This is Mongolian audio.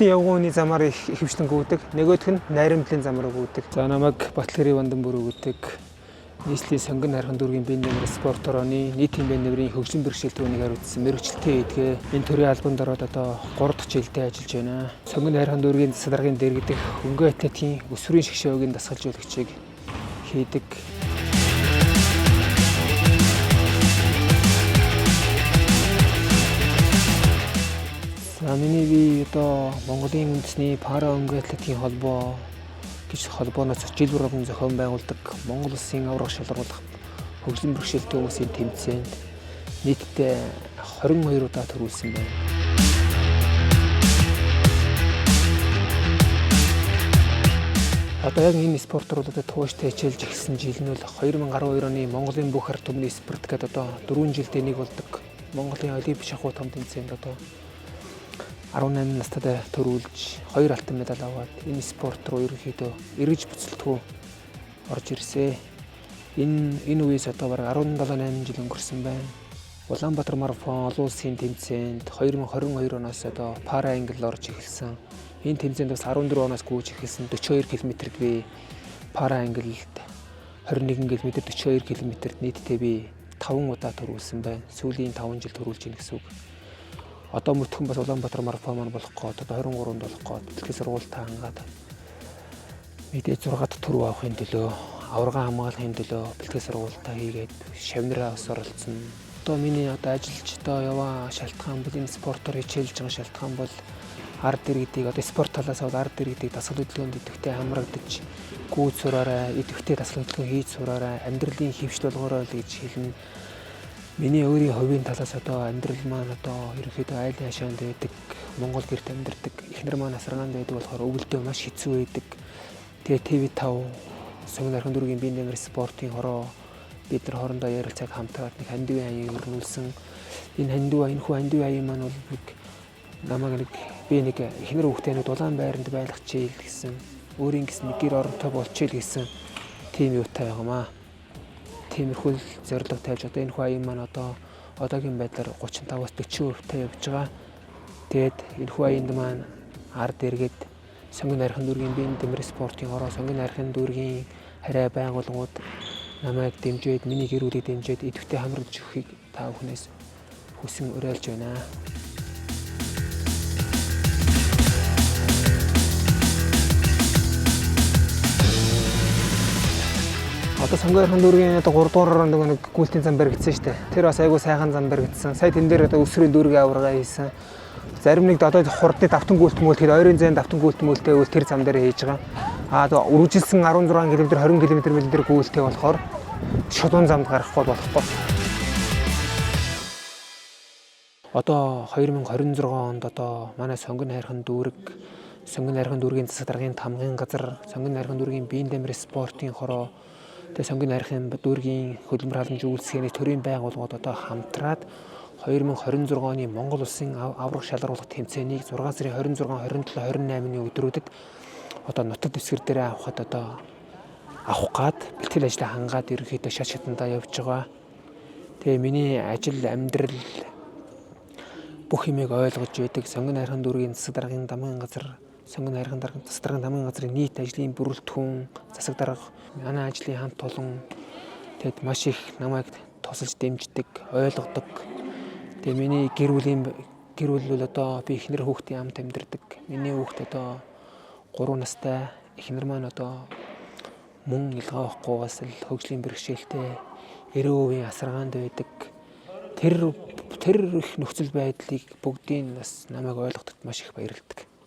Мэргэжилтийн явгууны замаар их хөвчлэн гүйдэг. Нөгөөх нь найрамдлын замаар гүйдэг. За намайг Батлахэрийн Вандан бүр өгдөг. Нийслэлийн сонгон хайрхан дүүргийн биеийн дамир спорт орооны нийтийн биеийн дамирын хөгжлийн бэрхшээл түүнийг хариуцсан мэргэжилтийн эдгээ энэ төрлийн албанд ороод одоо 3 дахь жилдээ ажиллаж байна. Сонгон хайрхан дүүргийн засаг даргын дэргэдэх хөнгөн атлетикийн өсвөрийн шгшөөгийн дасгалжуулагчийг хийдэг. За миний би одоо Монголын үндэсний пара хөнгөн атлетикийн холбоо гэж холбооноос жил бүр болгон зохион байгуулдаг Монгол Улсын аврах шалгаруулах хөгжлийн бэрхшээл төвөөсийн тэмцээнд нийтдээ 22 удаа төрүүлсэн байна. Одоо яг энэ спорт руу одоо тууштай хичээлж эхэлсэн жил нь бол 2012 оны Монголын бүх ард түмний спорт гэдэг одоо 4 жилдээ нэг болдог Монголын олимпик шахуу том тэмцээнд одоо 18 настай төрүүлж 2 алтан медаль аваад энэ спорт руу ерөнхийдөө эргэж буцалтгүй орж ирсэн. Энэ үеэс одоо бараг 17-8 жил өнгөрсөн байна. Улаанбаатар марафон олон улсын тэмцээнд 2022 оноос одоо пара англ орж эхэлсэн. Энэ тэмцээнд бас 14 оноос гүйж эхэлсэн 42 км-д би пара англд 21 км 42 км-д нийтдээ би 5 удаа төрүүлсэн байна. Сүүлийн 5 жил төрүүлж ийн гэсэн үг. Одоо мөртгөн бас Улаанбаатар марафон маань болох гээд одоо 23-нд болох гээд бэлтгэл сургуультаа хангаад мэдээ 6 дахь төрөв авахын төлөө аварга хамгаалахын төлөө бэлтгэл сургуультаа хийгээд шавнараа бас оролцсон. Одоо миний одоо ажиллаж одоо яваа шалтгаан бол энэ спортоор хичээлж байгаа шалтгаан бол ард иргэдийг одоо спорт талаас бол ард иргэдийг дасгал хөдөлгөөнд идэвхтэй хамрагдаж гүйж сураарай, идэвхтэй дасгал хөдөлгөөн хийж сураарай, амьдралын хөвшил болгоорой л гэж хэлнэ. Миний өөрийн хувийн талаас одоо амьдрал маань одоо ерөнхийдөө айл хашаанд байдаг, Монгол гэрт амьдардаг, эхнэр маань асаргаанд байдаг болохоор өвөлдөө маш хэцүү байдаг. Тэгээ ТV5 сонгон хайрхан дүүргийн биеийн дамир спортын хороо бид нар хоорондоо ярилцаад хамтраад нэг хандивын хаяг өрнүүлсэн. Энэ хандивын хаяг маань бол намайг би нэг эхнэр хүүхдээ дулаан байранд байлгачихъя гэсэн. Өөрийн гэсэн нэг гэр оронтой болчихъя гэсэн тийм юутай байгаамаа. Тиймэрхүү зорилго тавьж одоо энэ хаяг маань одоо одоогийн байдлаар 35-аас 40% явж байгаа. Тэгээд энэ хаянд маань ард иргэд сонгон хайрхан дүүргийн биеийн дамир спортын хороо сонгон хайрхан дүүргийн харай байгууллагууд намайг дэмжиж, миний гэр бүлийг дэмжиж идэвхтэй хамрагдж өгөхийг та бүхнээс хүсэн уриалж байна. Одоо сонгон хайрхан дүүргийн одоо 3 дугаар нэг гүйлтийн зам баригдсан шүү дээ. Тэр бас айгүй сайхан зам баригдсан. Сая тэн дээр одоо өсвөрийн дүүргийн аварга хийсэн. Зарим нэг одоо хурдны давтан гүйлт мөлт гээд ойрын зайн давтан гүйлт мөлтөө үл тэр зам дээр хийж байгаа. Одоо үргэлжилсэн 16 км 20 км мэл дээр гүйлтээ болохоор шулуун замд гарахгүй болохгүй. Одоо 2026 онд одоо манай сонгон хайрхан дүүргийн засаг даргын тамгын газар, сонгон хайрхан дүүргийн биеийн дамир спортын хороо тэгээ сонгон хайрхан дүүргийн хөдөлмөр халамж үйлчлэгээний төрийн байгууллагууд одоо хамтраад 2026 оны Монгол Улсын аврах шалгаруулах тэмцээнийг 6 сарын 26, 27, 28-ны өдрүүдэд одоо нутаг дэвсгэр дээр авах гад бэлтгэл ажлаа хангаад ерөнхийдөө шат шатандаа явж байгаа. Тэгээ миний ажил амьдрал бүх юмыг ойлгож байдаг сонгон хайрхан дүүргийн засаг даргын дамгын газар, сонгон хайрхан засаг даргын дамгын газрын нийт ажлын бүрэлдэхүүн, засаг дарга манай ажлын хамт олон тэгэд маш их намайг тусалж дэмждэг, ойлгодог. Тэгээ миний гэр бүл бол одоо би эхнэр хүүхдийн хамт амьдардаг. Миний хүүхд одоо 3 настай, эхнэр маань одоо мөн илгаа авахгүйгээс л хөгжлийн бэрхшээлтэй 90% асаргаанд байдаг. Тэр их нөхцөл байдлыг бүгдийг бас намайг ойлгоход маш их баярлагддаг.